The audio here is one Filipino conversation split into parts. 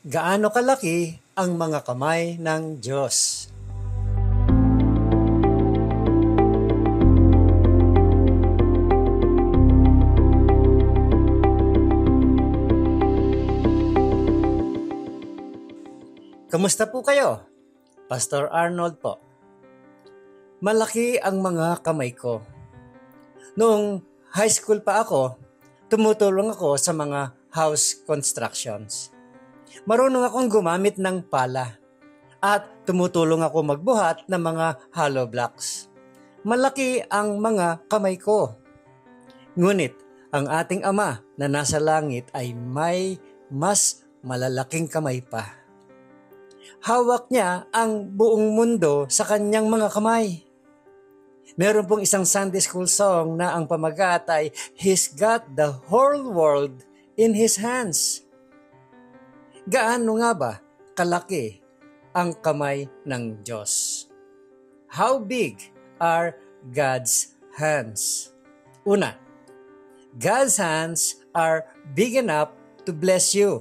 Gaano kalaki ang mga kamay ng Diyos? Kamusta po kayo? Pastor Arnold po. Malaki ang mga kamay ko. Noong high school pa ako, tumutulong ako sa mga house constructions. Marunong akong gumamit ng pala at tumutulong ako magbuhat ng mga hollow blocks. Malaki ang mga kamay ko. Ngunit ang ating Ama na nasa langit ay may mas malalaking kamay pa. Hawak niya ang buong mundo sa kanyang mga kamay. Meron pong isang Sunday school song na ang pamagat ay He's got the whole world in His hands. Gaano nga ba kalaki ang kamay ng Diyos? How big are God's hands? Una, God's hands are big enough to bless you.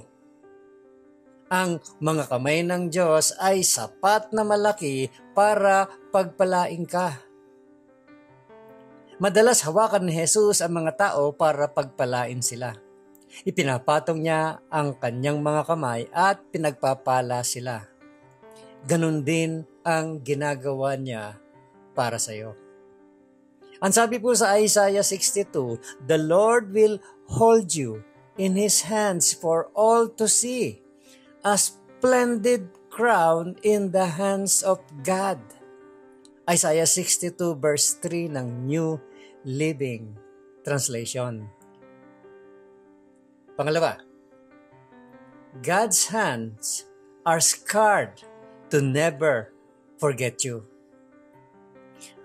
Ang mga kamay ng Diyos ay sapat na malaki para pagpalain ka. Madalas hawakan ni Jesus ang mga tao para pagpalain sila. Ipinapatong niya ang kanyang mga kamay at pinagpapala sila. Ganon din ang ginagawa niya para sa iyo. Ang sabi po sa Isaiah 62, "The Lord will hold you in His hands for all to see. A splendid crown in the hands of God." Isaiah 62 verse 3 ng New Living Translation. Pangalawa, God's hands are scarred to never forget you.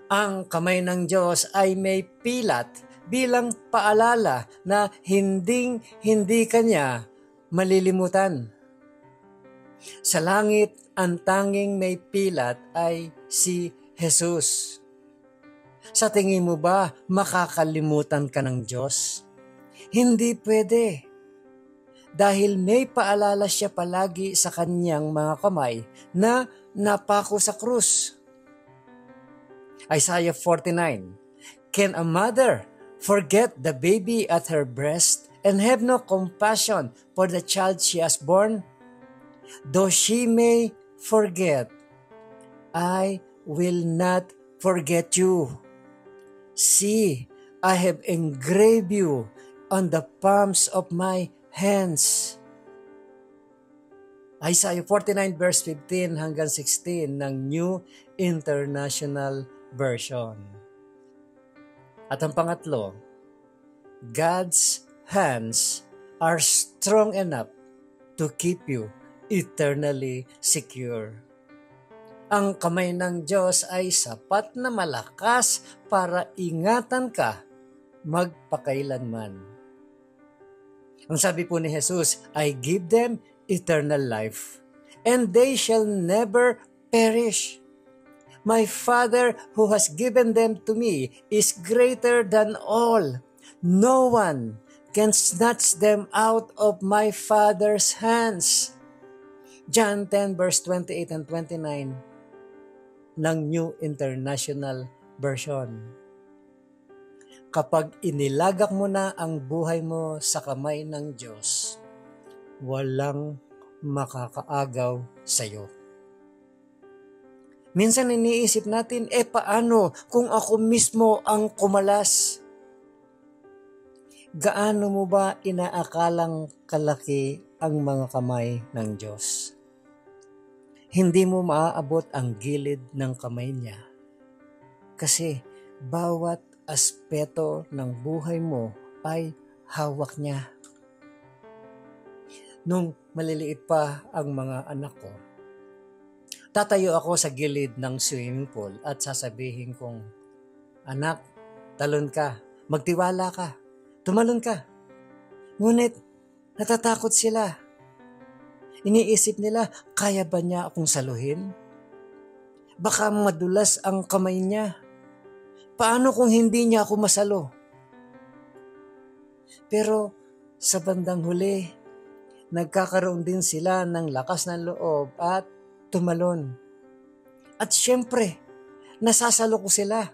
Ang kamay ng Diyos ay may pilat bilang paalala na hindi kanya malilimutan. Sa langit, ang tanging may pilat ay si Jesus. Sa tingin mo ba makakalimutan ka ng Diyos? Hindi pwede. Dahil may paalala siya palagi sa kanyang mga kamay na napako sa krus. Isaiah 49, "Can a mother forget the baby at her breast and have no compassion for the child she has born? Though she may forget, I will not forget you. See, I have engraved you on the palms of my hands." Isaiah 49 verse 15 hanggang 16 ng New International Version. At ang pangatlo, God's hands are strong enough to keep you eternally secure. Ang kamay ng Diyos ay sapat na malakas para ingatan ka magpakailanman. Ang sabi po ni Jesus, "I give them eternal life, and they shall never perish. My Father who has given them to me is greater than all. No one can snatch them out of my Father's hands." John 10 verse 28 and 29 ng New International Version. Kapag inilagak mo na ang buhay mo sa kamay ng Diyos, walang makakaagaw sa iyo. Minsan iniisip natin, paano kung ako mismo ang kumalas? Gaano mo ba inaakalang kalaki ang mga kamay ng Diyos? Hindi mo maaabot ang gilid ng kamay niya. Kasi bawat aspeto ng buhay mo ay hawak niya. Nung maliliit pa ang mga anak ko, tatayo ako sa gilid ng swimming pool at sasabihin kong, "Anak, talon ka, magtiwala ka, tumalon ka." Ngunit natatakot sila. Iniisip nila, kaya ba niya akong saluhin? Baka madulas ang kamay niya. Paano kung hindi niya ako masalo? Pero sa bandang huli, nagkakaroon din sila ng lakas ng loob at tumalon. At syempre, nasasalo ko sila.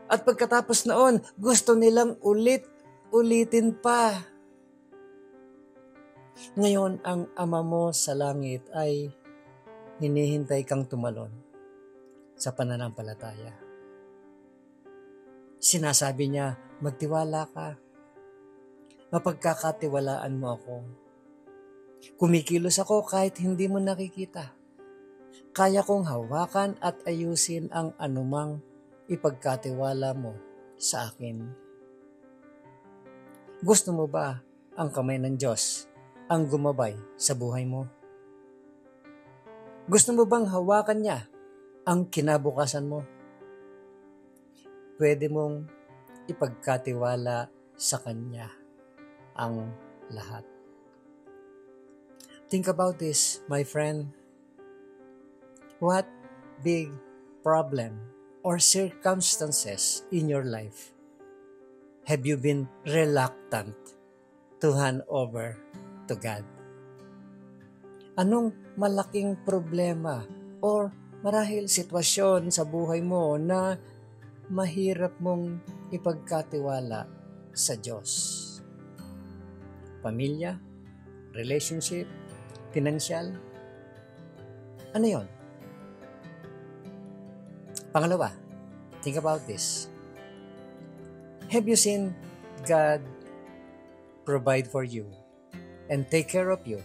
At pagkatapos noon, gusto nilang ulitin pa. Ngayon, ang Ama mo sa langit ay hinihintay kang tumalon sa pananampalataya. Sinasabi niya, magtiwala ka. Mapagkakatiwalaan mo ako. Kumikilos ako kahit hindi mo nakikita. Kaya kong hawakan at ayusin ang anumang ipagkatiwala mo sa akin. Gusto mo ba ang kamay ng Diyos ang gumabay sa buhay mo? Gusto mo bang hawakan niya ang kinabukasan mo? Pwede mong ipagkatiwala sa Kanya ang lahat. Think about this, my friend. What big problem or circumstances in your life have you been reluctant to hand over to God? Anong malaking problema or marahil sitwasyon sa buhay mo na mahirap mong ipagkatiwala sa Diyos? Pamilya, relationship, financial? Ano yon? Pangalawa, think about this. Have you seen God provide for you and take care of you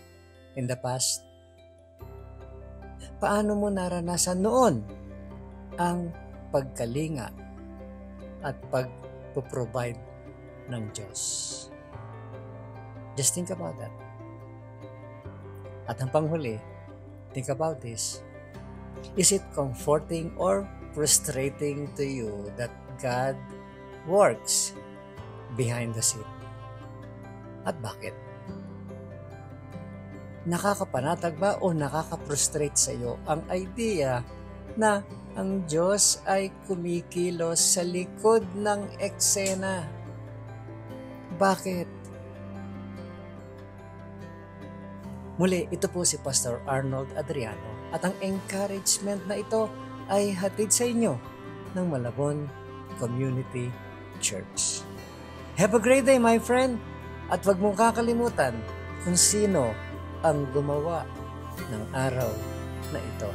in the past? Paano mo naranasan noon ang pagkalinga at pag-provide ng Diyos? Just think about that. At ang panghuli, think about this. Is it comforting or frustrating to you that God works behind the scene? At bakit? Nakakapanatag ba o nakaka-frustrate sa iyo ang idea na ang Diyos ay kumikilos sa likod ng eksena? Bakit? Muli, ito po si Pastor Arnold Adriano at ang encouragement na ito ay hatid sa inyo ng Malabon Community Church. Have a great day, my friend! At huwag mong kakalimutan kung sino ang gumawa ng araw na ito.